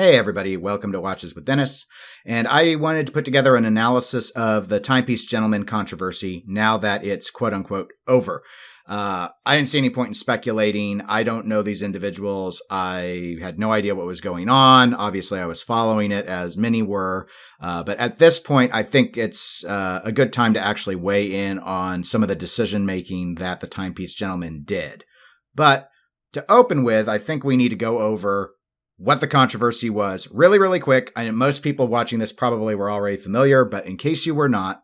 Hey everybody, welcome to Watches with Dennis. And I wanted to put together an analysis of the Timepiece Gentleman controversy now that it's quote unquote over. I didn't see any point in speculating. I don't know these individuals. I had no idea what was going on. Obviously, I was following it as many were. But at this point, I think it's a good time to actually weigh in on some of the decision making that the Timepiece Gentleman did. But to open with, I think we need to go over what the controversy was really, really quick. I know most people watching this probably were already familiar, but in case you were not,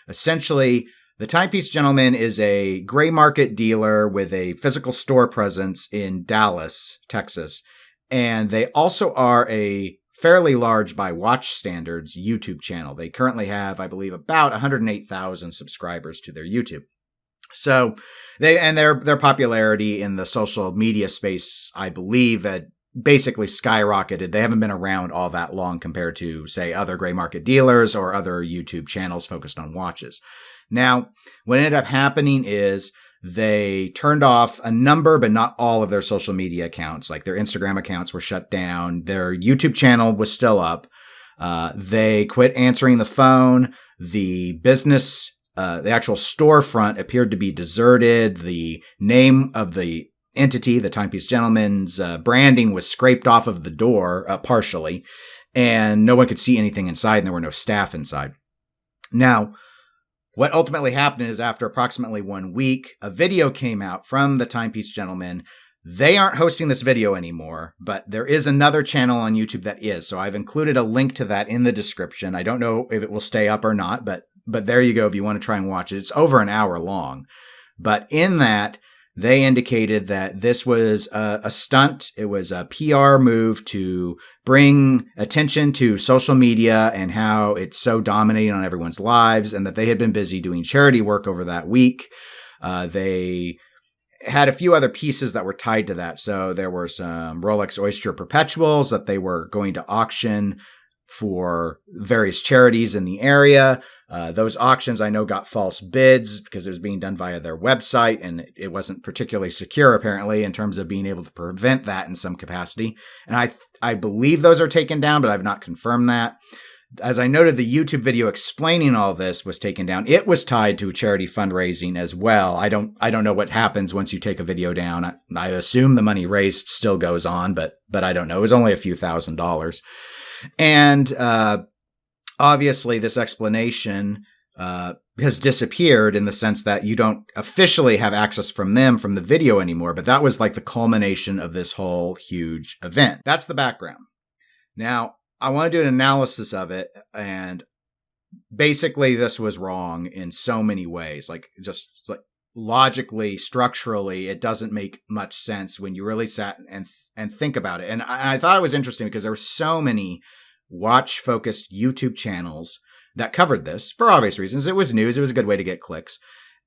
essentially, the Timepiece Gentleman is a gray market dealer with a physical store presence in Dallas, Texas. And they also are a fairly large, by watch standards, YouTube channel. They currently have, I believe, about 108,000 subscribers to their YouTube. So their popularity in the social media space, I believe, had basically skyrocketed. They haven't been around all that long compared to, say, other gray market dealers or other YouTube channels focused on watches. Now, what ended up happening is they turned off a number, but not all of their social media accounts. Like their Instagram accounts were shut down. Their YouTube channel was still up. They quit answering the phone. The business, the actual storefront appeared to be deserted. The name of the entity, the Timepiece Gentleman's branding was scraped off of the door partially, and no one could see anything inside, and there were no staff inside. Now, what ultimately happened is after approximately 1 week, a video came out from the Timepiece Gentleman. They aren't hosting this video anymore, but there is another channel on YouTube that is. So I've included a link to that in the description. I don't know if it will stay up or not, but there you go if you want to try and watch it. It's over an hour long. But in that, they indicated that this was a stunt. It was a PR move to bring attention to social media and how it's so dominating on everyone's lives, and that they had been busy doing charity work over that week. They had a few other pieces that were tied to that. So there were some Rolex Oyster Perpetuals that they were going to auction for various charities in the area. Those auctions, I know, got false bids because it was being done via their website, and it wasn't particularly secure, apparently, in terms of being able to prevent that in some capacity. And I believe those are taken down, but I've not confirmed that. As I noted, the YouTube video explaining all this was taken down. It was tied to charity fundraising as well. I don't know what happens once you take a video down. I assume the money raised still goes on, but I don't know. It was only a few $1,000s. And obviously, this explanation has disappeared in the sense that you don't officially have access from them from the video anymore. But that was like the culmination of this whole huge event. That's the background. Now, I want to do an analysis of it. And basically, this was wrong in so many ways. Like, just like logically, structurally, it doesn't make much sense when you really sat and think about it. And I thought it was interesting because there were so many watch-focused YouTube channels that covered this for obvious reasons. It was news. It was a good way to get clicks.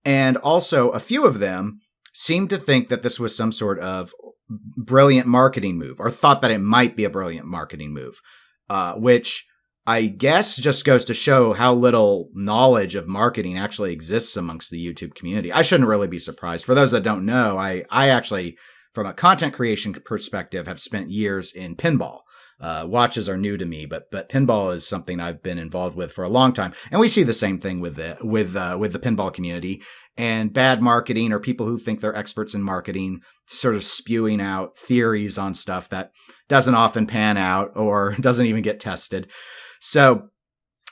And also, a few of them seemed to think that this was some sort of brilliant marketing move, or thought that it might be a brilliant marketing move, which I guess just goes to show how little knowledge of marketing actually exists amongst the YouTube community. I shouldn't really be surprised. For those that don't know, I actually, from a content creation perspective, have spent years in pinball. Watches are new to me, but pinball is something I've been involved with for a long time. And we see the same thing with the pinball community, and bad marketing, or people who think they're experts in marketing sort of spewing out theories on stuff that doesn't often pan out or doesn't even get tested. So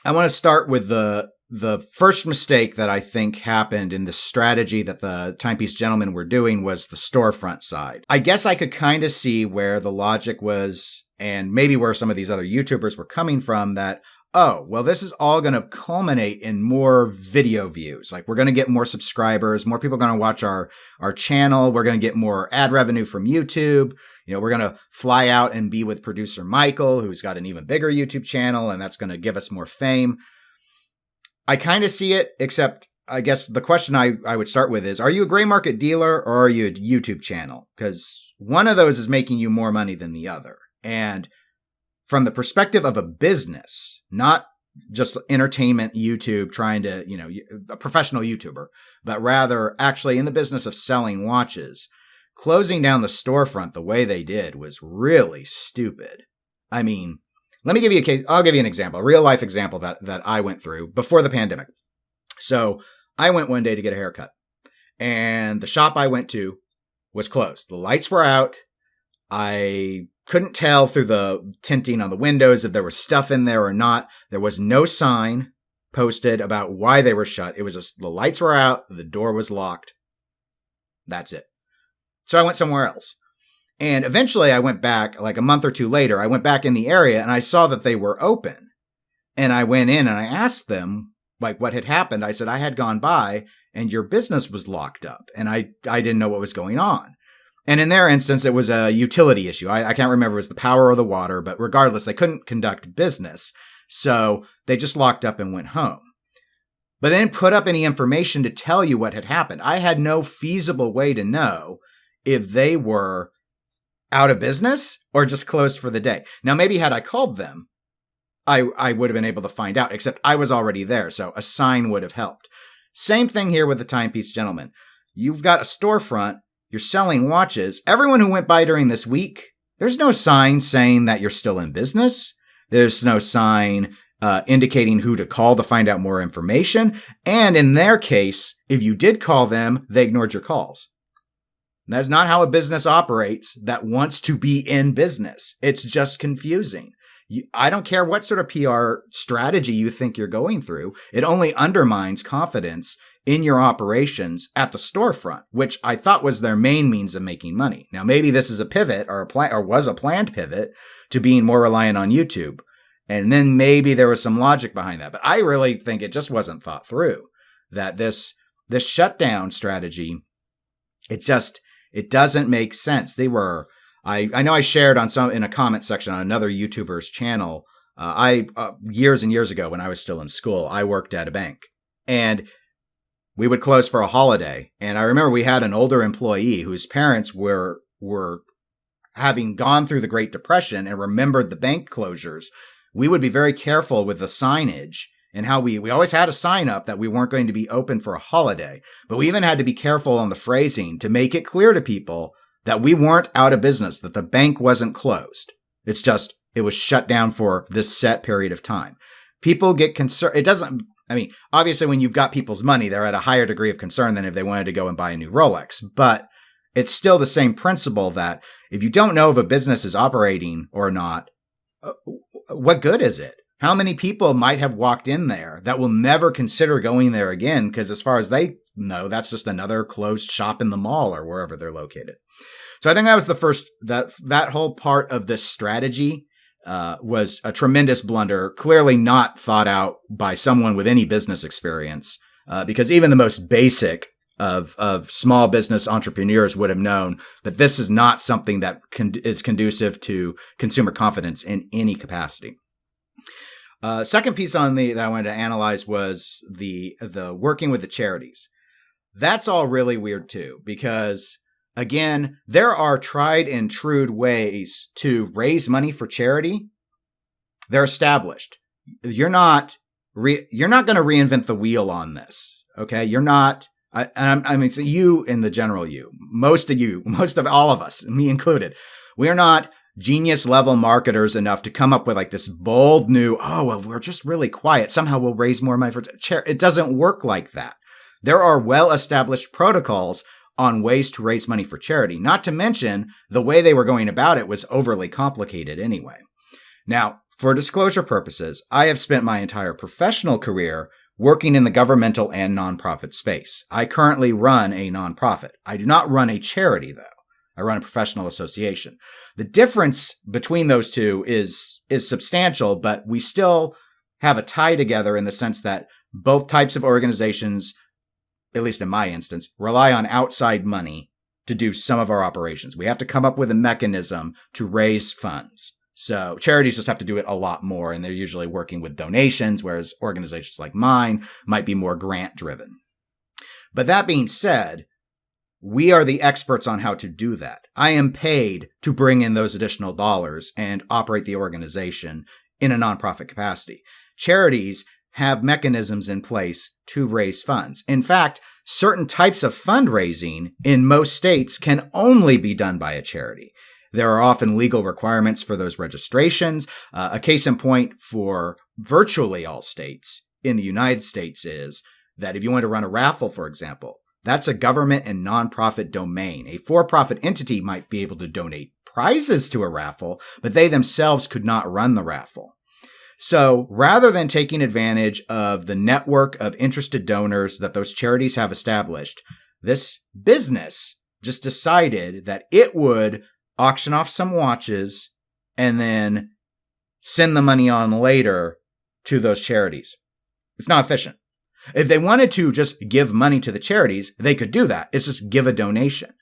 I want to start with the first mistake that I think happened in the strategy that the Timepiece Gentlemen were doing was the storefront side. I guess I could kind of see where the logic was, and maybe where some of these other YouTubers were coming from, that, oh, well, this is all going to culminate in more video views. Like, we're going to get more subscribers, more people are going to watch our channel. We're going to get more ad revenue from YouTube. You know, we're going to fly out and be with producer Michael, who's got an even bigger YouTube channel, and that's going to give us more fame. I kind of see it, except I guess the question I would start with is, are you a gray market dealer or are you a YouTube channel? Because one of those is making you more money than the other. And from the perspective of a business, not just entertainment YouTube trying to, a professional YouTuber, but rather actually in the business of selling watches, closing down the storefront the way they did was really stupid. I mean, let me give you a case. I'll give you an example, a real life example that I went through before the pandemic. So I went one day to get a haircut, and the shop I went to was closed. The lights were out. I couldn't tell through the tinting on the windows if there was stuff in there or not. There was no sign posted about why they were shut. It was just the lights were out, the door was locked. That's it. So I went somewhere else. And eventually I went back, like a month or two later, I went back in the area and I saw that they were open. And I went in and I asked them, like, what had happened. I said, I had gone by and your business was locked up and I didn't know what was going on. And in their instance, it was a utility issue. I can't remember if it was the power or the water, but regardless, they couldn't conduct business. So they just locked up and went home. But they didn't put up any information to tell you what had happened. I had no feasible way to know if they were out of business or just closed for the day. Now, maybe had I called them, I would have been able to find out, except I was already there. So a sign would have helped. Same thing here with the Timepiece Gentleman. You've got a storefront. You're selling watches. Everyone who went by during this week, there's no sign saying that you're still in business. There's no sign indicating who to call to find out more information. And in their case, if you did call them, they ignored your calls. That's not how a business operates that wants to be in business. It's just confusing. I don't care what sort of PR strategy you think you're going through. It only undermines confidence in your operations at the storefront, which I thought was their main means of making money. Now, maybe this is a pivot or was a planned pivot to being more reliant on YouTube. And then maybe there was some logic behind that. But I really think it just wasn't thought through, that this shutdown strategy, it doesn't make sense. I know I shared in a comment section on another YouTuber's channel. Years and years ago when I was still in school, I worked at a bank and we would close for a holiday. And I remember we had an older employee whose parents were having gone through the Great Depression and remembered the bank closures. We would be very careful with the signage and how we always had a sign up that we weren't going to be open for a holiday. But we even had to be careful on the phrasing to make it clear to people that we weren't out of business, that the bank wasn't closed. It's just, it was shut down for this set period of time. People get concerned. Obviously when you've got people's money, they're at a higher degree of concern than if they wanted to go and buy a new Rolex. But it's still the same principle that if you don't know if a business is operating or not, what good is it? How many people might have walked in there that will never consider going there again? Because as far as they know, that's just another closed shop in the mall or wherever they're located. So I think that was the first, that whole part of this strategy was a tremendous blunder, clearly not thought out by someone with any business experience, because even the most basic of small business entrepreneurs would have known that this is not something that is conducive to consumer confidence in any capacity. Second piece that I wanted to analyze was the working with the charities. That's all really weird too, because again, there are tried and true ways to raise money for charity. They're established. You're not going to reinvent the wheel on this. Okay. You're not, so you in the general, most of all of us, me included, we are not genius level marketers enough to come up with like this bold new, we're just really quiet. Somehow we'll raise more money for charity. It doesn't work like that. There are well-established protocols on ways to raise money for charity, not to mention the way they were going about it was overly complicated anyway. Now, for disclosure purposes, I have spent my entire professional career working in the governmental and nonprofit space. I currently run a nonprofit. I do not run a charity, though. I run a professional association. The difference between those two is substantial, but we still have a tie together in the sense that both types of organizations, at least in my instance, rely on outside money to do some of our operations. We have to come up with a mechanism to raise funds. So charities just have to do it a lot more, and they're usually working with donations, whereas organizations like mine might be more grant driven. But that being said, we are the experts on how to do that. I am paid to bring in those additional dollars and operate the organization in a nonprofit capacity. Charities have mechanisms in place to raise funds. In fact, certain types of fundraising in most states can only be done by a charity. There are often legal requirements for those registrations. A case in point for virtually all states in the United States is that if you want to run a raffle, for example, that's a government and nonprofit domain. A for-profit entity might be able to donate prizes to a raffle, but they themselves could not run the raffle. So rather than taking advantage of the network of interested donors that those charities have established, this business just decided that it would auction off some watches and then send the money on later to those charities. It's not efficient. If they wanted to just give money to the charities, they could do that. It's just give a donation.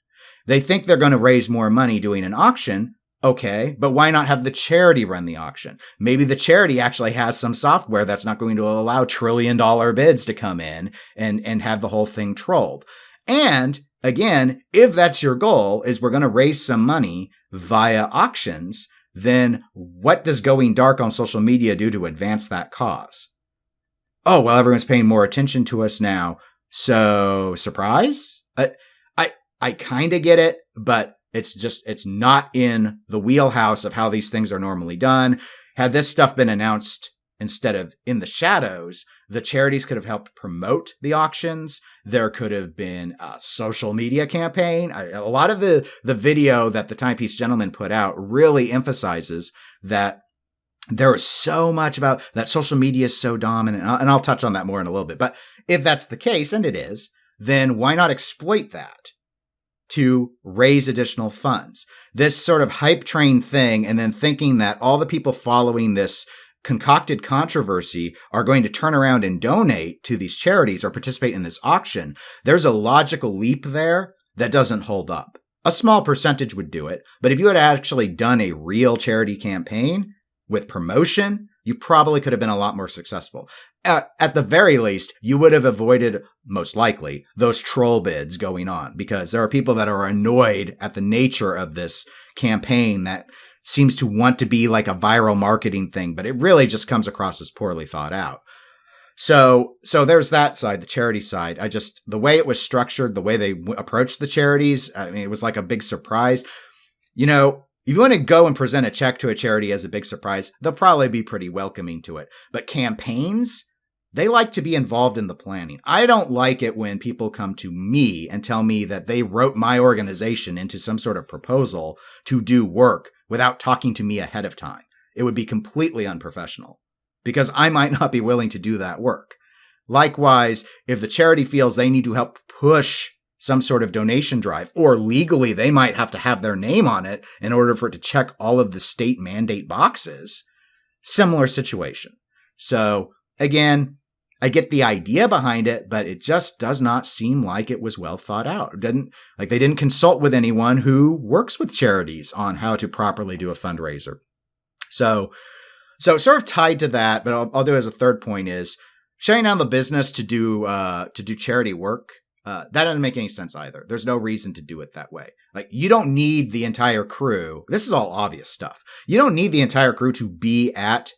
They think they're going to raise more money doing an auction. Okay, but why not have the charity run the auction? Maybe the charity actually has some software that's not going to allow trillion-dollar bids to come in and have the whole thing trolled. And again, if that's your goal, is we're going to raise some money via auctions, then what does going dark on social media do to advance that cause? Oh, well, everyone's paying more attention to us now. So, surprise? I kind of get it, but it's not in the wheelhouse of how these things are normally done. Had this stuff been announced instead of in the shadows, the charities could have helped promote the auctions. There could have been a social media campaign. A lot of the video that the Timepiece Gentleman put out really emphasizes that there is so much about that social media is so dominant. And I'll touch on that more in a little bit. But if that's the case, and it is, then why not exploit that to raise additional funds? This sort of hype train thing, and then thinking that all the people following this concocted controversy are going to turn around and donate to these charities or participate in this auction. There's a logical leap there that doesn't hold up. A small percentage would do it, but if you had actually done a real charity campaign with promotion, you probably could have been a lot more successful. At the very least, you would have avoided, most likely, those troll bids going on, because there are people that are annoyed at the nature of this campaign that seems to want to be like a viral marketing thing, but it really just comes across as poorly thought out. So there's that side, the charity side. The way it was structured, the way they approached the charities, I mean, it was like a big surprise. You know, if you want to go and present a check to a charity as a big surprise, they'll probably be pretty welcoming to it. But campaigns, they like to be involved in the planning. I don't like it when people come to me and tell me that they wrote my organization into some sort of proposal to do work without talking to me ahead of time. It would be completely unprofessional because I might not be willing to do that work. Likewise, if the charity feels they need to help push some sort of donation drive, or legally they might have to have their name on it in order for it to check all of the state mandate boxes, similar situation. So again, I get the idea behind it, but it just does not seem like it was well thought out. They didn't consult with anyone who works with charities on how to properly do a fundraiser. So sort of tied to that, but I'll do as a third point is shutting down the business to do charity work. That doesn't make any sense either. There's no reason to do it that way. Like, you don't need the entire crew. This is all obvious stuff. You don't need the entire crew to be at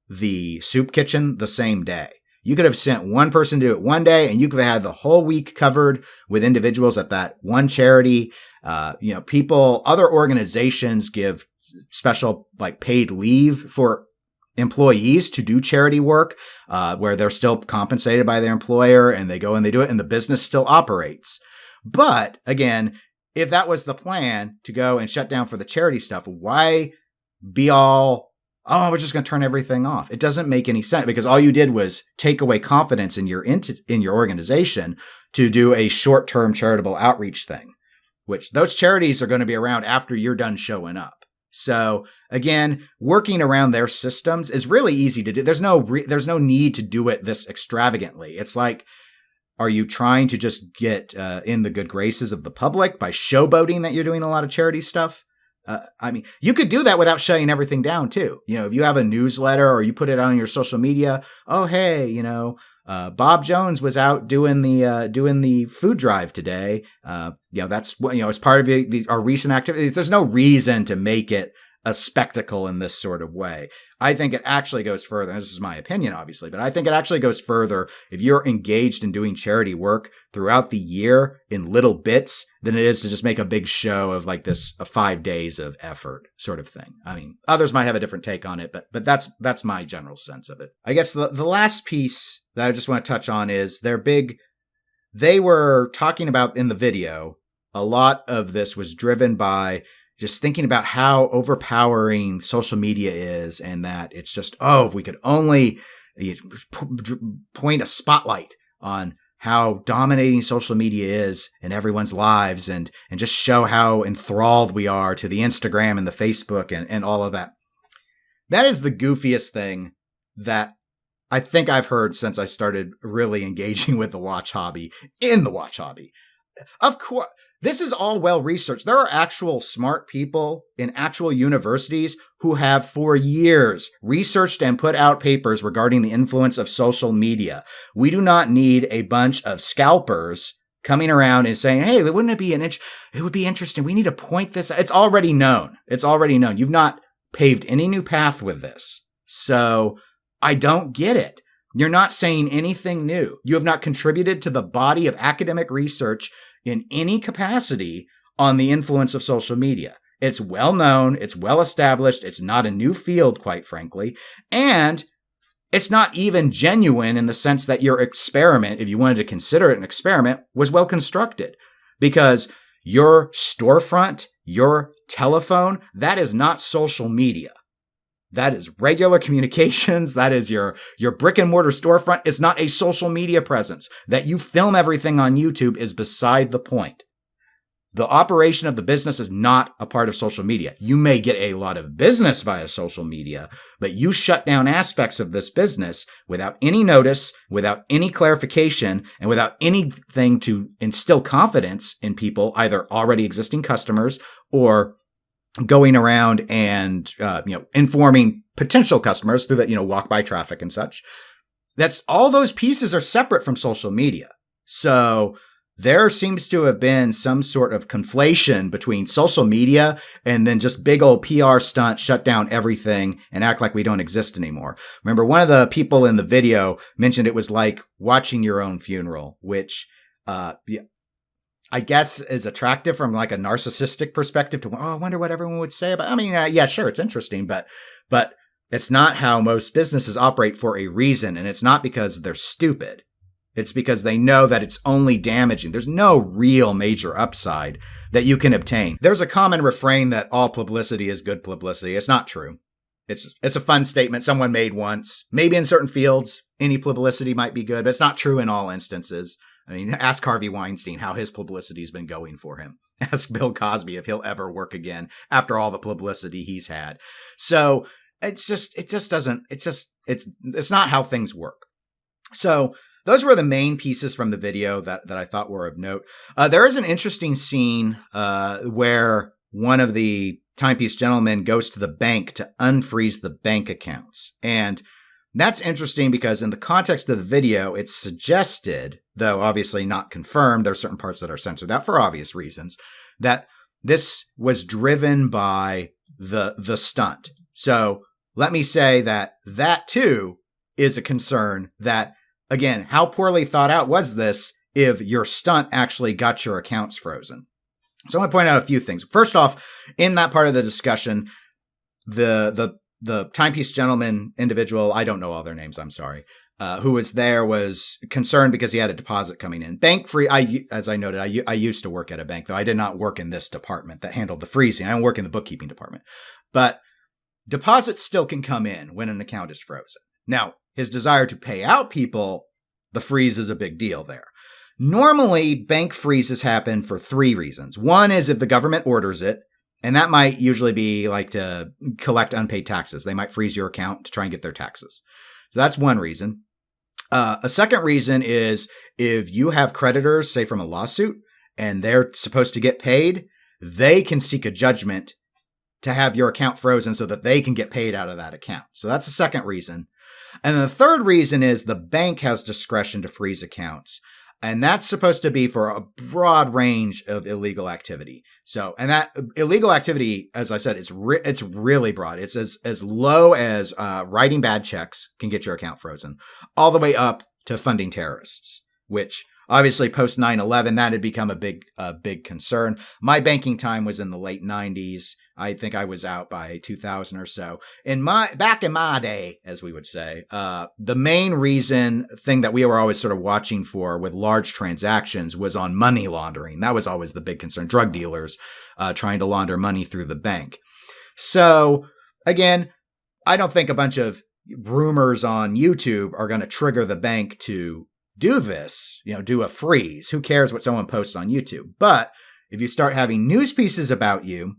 the soup kitchen the same day. You could have sent one person to do it one day, and you could have had the whole week covered with individuals at that one charity. Other organizations give special paid leave for employees to do charity work, where they're still compensated by their employer, and they go and they do it, and the business still operates. But again, if that was the plan to go and shut down for the charity stuff, why be all, oh, we're just going to turn everything off? It doesn't make any sense, because all you did was take away confidence in your organization to do a short-term charitable outreach thing, which those charities are going to be around after you're done showing up. So again, working around their systems is really easy to do. There's no need to do it this extravagantly. It's like, are you trying to just get in the good graces of the public by showboating that you're doing a lot of charity stuff? You could do that without shutting everything down too. If you have a newsletter or you put it on your social media, oh, hey, Bob Jones was out doing the food drive today. That's as part of our recent activities. There's no reason to make it a spectacle in this sort of way. I think it actually goes further. This is my opinion, obviously, but I think it actually goes further if you're engaged in doing charity work throughout the year in little bits than it is to just make a big show of like this 5 days of effort sort of thing. I mean, others might have a different take on it, but that's my general sense of it. I guess the last piece that I just want to touch on is they were talking about in the video, a lot of this was driven by just thinking about how overpowering social media is, and that it's just, if we could only point a spotlight on how dominating social media is in everyone's lives and just show how enthralled we are to the Instagram and the Facebook and all of that. That is the goofiest thing that I think I've heard since I started really engaging with the watch hobby, in the watch hobby. Of course, this is all well researched. There are actual smart people in actual universities who have for years researched and put out papers regarding the influence of social media. We do not need a bunch of scalpers coming around and saying, hey, wouldn't it be it would be interesting. We need to point this out. It's already known. It's already known. You've not paved any new path with this. So I don't get it. You're not saying anything new. You have not contributed to the body of academic research in any capacity on the influence of social media. It's well known. It's well established. It's not a new field, quite frankly. And it's not even genuine in the sense that your experiment, if you wanted to consider it an experiment, was well constructed. Because your storefront, your telephone, that is not social media. That is regular communications. That is your brick and mortar storefront. It's not a social media presence. That you film everything on YouTube is beside the point. The operation of the business is not a part of social media. You may get a lot of business via social media, but you shut down aspects of this business without any notice, without any clarification, and without anything to instill confidence in people, either already existing customers or going around and, informing potential customers through that, walk by traffic and such. That's all those pieces are separate from social media. So there seems to have been some sort of conflation between social media and then just big old PR stunt, shut down everything and act like we don't exist anymore. Remember, one of the people in the video mentioned it was like watching your own funeral, which, I guess is attractive from like a narcissistic perspective to, I wonder what everyone would say about, sure, it's interesting, but it's not how most businesses operate for a reason. And it's not because they're stupid. It's because they know that it's only damaging. There's no real major upside that you can obtain. There's a common refrain that all publicity is good publicity. It's not true. It's a fun statement someone made once. Maybe in certain fields, any publicity might be good, but it's not true in all instances. I mean, ask Harvey Weinstein how his publicity's been going for him. Ask Bill Cosby if he'll ever work again after all the publicity he's had. So it's not how things work. So those were the main pieces from the video that I thought were of note. There is an interesting scene where one of the Timepiece Gentlemen goes to the bank to unfreeze the bank accounts. And that's interesting because in the context of the video, it's suggested, though obviously not confirmed, there are certain parts that are censored out for obvious reasons, that this was driven by the stunt. So let me say that too is a concern that, again, how poorly thought out was this if your stunt actually got your accounts frozen? So I want to point out a few things. First off, in that part of the discussion, the Timepiece Gentleman individual, I don't know all their names, I'm sorry, who was there was concerned because he had a deposit coming in. Bank free, as I noted, I used to work at a bank, though I did not work in this department that handled the freezing. I don't work in the bookkeeping department. But deposits still can come in when an account is frozen. Now, his desire to pay out people, the freeze is a big deal there. Normally, bank freezes happen for 3 reasons. One is if the government orders it, and that might usually be like to collect unpaid taxes. They might freeze your account to try and get their taxes. So that's one reason. A second reason is if you have creditors, say from a lawsuit, and they're supposed to get paid, they can seek a judgment to have your account frozen so that they can get paid out of that account. So that's the second reason. And the third reason is the bank has discretion to freeze accounts. And that's supposed to be for a broad range of illegal activity. So, and that illegal activity, as I said, it's really broad. It's as low as writing bad checks can get your account frozen, all the way up to funding terrorists, which obviously post 9/11, that had become a big concern. My banking time was in the late 90s. I think I was out by 2000 or so. Back in my day, as we would say, the main thing that we were always sort of watching for with large transactions was on money laundering. That was always the big concern. Drug dealers trying to launder money through the bank. So again, I don't think a bunch of rumors on YouTube are going to trigger the bank to do this, do a freeze. Who cares what someone posts on YouTube? But if you start having news pieces about you,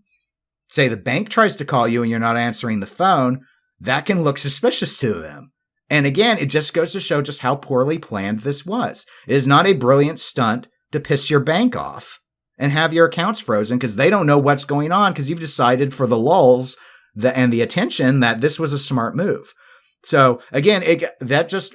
say the bank tries to call you and you're not answering the phone, that can look suspicious to them. And again, it just goes to show just how poorly planned this was. It is not a brilliant stunt to piss your bank off and have your accounts frozen because they don't know what's going on because you've decided for the lulz and the attention that this was a smart move. So again, it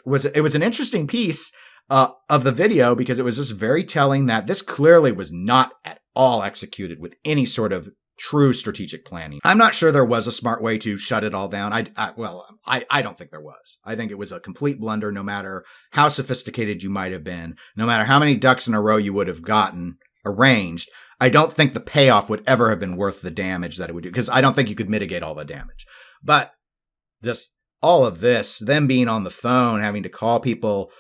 was an interesting piece of the video because it was just very telling that this clearly was not at all executed with any sort of true strategic planning. I'm not sure there was a smart way to shut it all down. I don't think there was. I think it was a complete blunder, no matter how sophisticated you might have been, no matter how many ducks in a row you would have gotten arranged. I don't think the payoff would ever have been worth the damage that it would do, because I don't think you could mitigate all the damage. But just all of this, them being on the phone, having to call people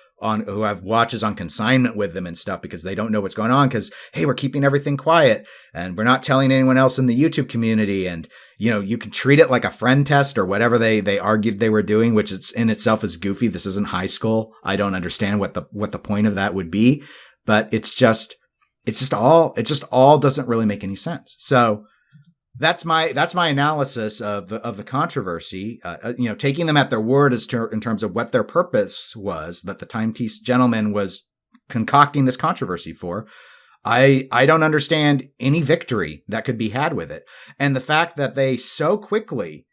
who have watches on consignment with them and stuff because they don't know what's going on because, hey, we're keeping everything quiet and we're not telling anyone else in the YouTube community. And, you can treat it like a friend test or whatever they argued they were doing, which in itself is goofy. This isn't high school. I don't understand what the point of that would be, but it just all doesn't really make any sense. So that's my analysis of the controversy. Taking them at their word in terms of what their purpose was, that the Timepiece Gentleman was concocting this controversy for. I don't understand any victory that could be had with it, and the fact that they so quickly,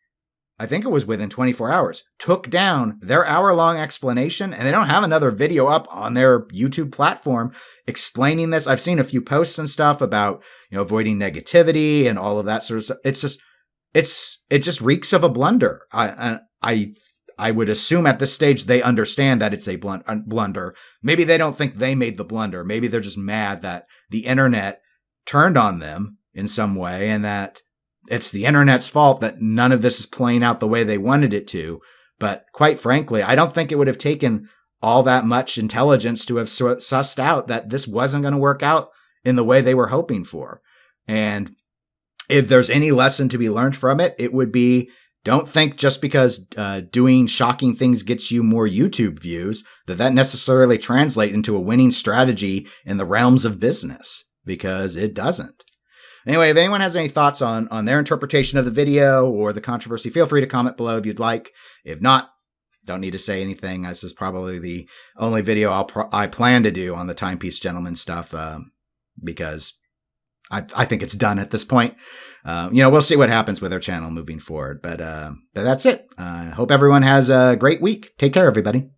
I think it was within 24 hours, took down their hour-long explanation, and they don't have another video up on their YouTube platform explaining this. I've seen a few posts and stuff about, avoiding negativity and all of that sort of stuff. It just reeks of a blunder. I would assume at this stage they understand that it's a blunder. Maybe they don't think they made the blunder. Maybe they're just mad that the internet turned on them in some way and that it's the internet's fault that none of this is playing out the way they wanted it to. But quite frankly, I don't think it would have taken all that much intelligence to have sussed out that this wasn't going to work out in the way they were hoping for. And if there's any lesson to be learned from it, it would be, don't think just because doing shocking things gets you more YouTube views, that necessarily translate into a winning strategy in the realms of business, because it doesn't. Anyway, if anyone has any thoughts on their interpretation of the video or the controversy, feel free to comment below if you'd like. If not, don't need to say anything. This is probably the only video I plan to do on the Timepiece Gentleman stuff, because I think it's done at this point. We'll see what happens with our channel moving forward. But that's it. I hope everyone has a great week. Take care, everybody.